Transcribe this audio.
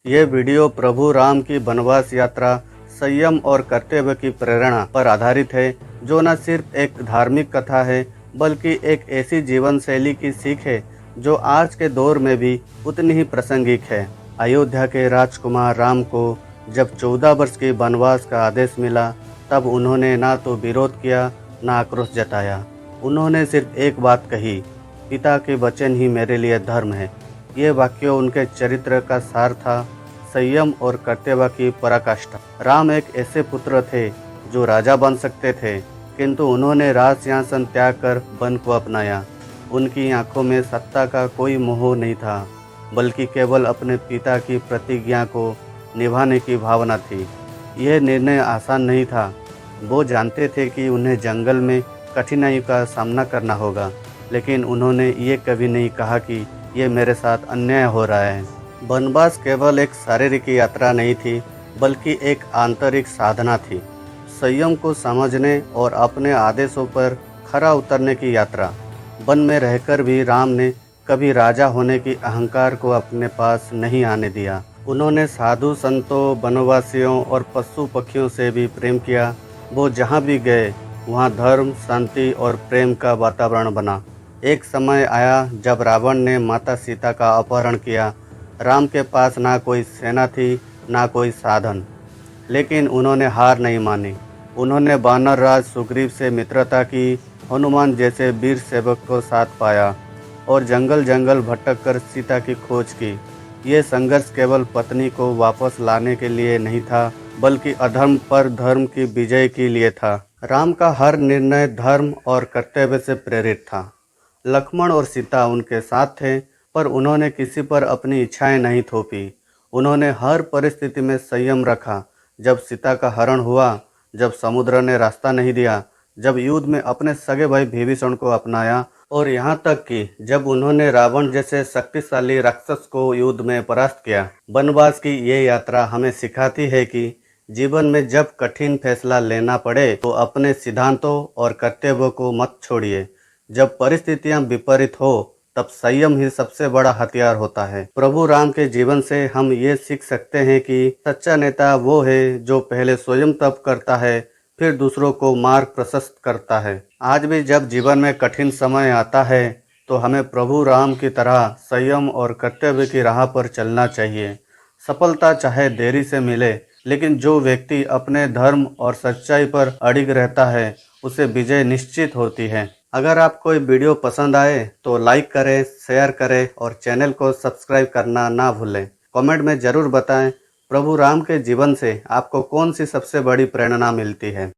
ये वीडियो प्रभु राम की वनवास यात्रा, संयम और कर्तव्य की प्रेरणा पर आधारित है, जो न सिर्फ एक धार्मिक कथा है, बल्कि एक ऐसी जीवन शैली की सीख है, जो आज के दौर में भी उतनी ही प्रासंगिक है। अयोध्या के राजकुमार राम को जब 14 वर्ष के वनवास का आदेश मिला, तब उन्होंने ना तो विरोध किया, ना आक्रोश जताया। उन्होंने सिर्फ एक बात कही, पिता के वचन ही मेरे लिए धर्म है। ये वाक्य उनके चरित्र का सार था, संयम और कर्तव्य की पराकाष्ठा। राम एक ऐसे पुत्र थे जो राजा बन सकते थे, किंतु उन्होंने राज सिंहासन त्याग कर वन को अपनाया। उनकी आंखों में सत्ता का कोई मोह नहीं था, बल्कि केवल अपने पिता की प्रतिज्ञा को निभाने की भावना थी। यह निर्णय आसान नहीं था। वो जानते थे कि उन्हें जंगल में कठिनाई का सामना करना होगा, लेकिन उन्होंने ये कभी नहीं कहा कि ये मेरे साथ अन्याय हो रहा है। वनवास केवल एक शारीरिक यात्रा नहीं थी, बल्कि एक आंतरिक साधना थी। संयम को समझने और अपने आदेशों पर खरा उतरने की यात्रा। वन में रहकर भी राम ने कभी राजा होने की अहंकार को अपने पास नहीं आने दिया। उन्होंने साधु संतों, वनवासियों और पशु पक्षियों से भी प्रेम किया। वो जहाँ भी गए, वहाँ धर्म, शांति और प्रेम का वातावरण बना। एक समय आया जब रावण ने माता सीता का अपहरण किया। राम के पास ना कोई सेना थी, ना कोई साधन, लेकिन उन्होंने हार नहीं मानी। उन्होंने वानर राज सुग्रीव से मित्रता की, हनुमान जैसे वीर सेवक को साथ पाया और जंगल जंगल भटक कर सीता की खोज की। ये संघर्ष केवल पत्नी को वापस लाने के लिए नहीं था, बल्कि अधर्म पर धर्म की विजय के लिए था। राम का हर निर्णय धर्म और कर्तव्य से प्रेरित था। लक्ष्मण और सीता उनके साथ थे, पर उन्होंने किसी पर अपनी इच्छाएं नहीं थोपी। उन्होंने हर परिस्थिति में संयम रखा। जब सीता का हरण हुआ, जब समुद्र ने रास्ता नहीं दिया, जब युद्ध में अपने सगे भाई विभीषण को अपनाया, और यहाँ तक कि जब उन्होंने रावण जैसे शक्तिशाली राक्षस को युद्ध में परास्त किया। वनवास की ये यात्रा हमें सिखाती है कि जीवन में जब कठिन फैसला लेना पड़े, तो अपने सिद्धांतों और कर्तव्यों को मत छोड़िए। जब परिस्थितियां विपरीत हो, तब संयम ही सबसे बड़ा हथियार होता है। प्रभु राम के जीवन से हम ये सीख सकते हैं कि सच्चा नेता वो है जो पहले स्वयं तप करता है, फिर दूसरों को मार्ग प्रशस्त करता है। आज भी जब जीवन में कठिन समय आता है, तो हमें प्रभु राम की तरह संयम और कर्तव्य की राह पर चलना चाहिए। सफलता चाहे देरी से मिले, लेकिन जो व्यक्ति अपने धर्म और सच्चाई पर अड़िग रहता है, उसे विजय निश्चित होती है। अगर आपको ये वीडियो पसंद आए तो लाइक करें, शेयर करें और चैनल को सब्सक्राइब करना ना भूलें। कमेंट में ज़रूर बताएं, प्रभु राम के जीवन से आपको कौन सी सबसे बड़ी प्रेरणा मिलती है।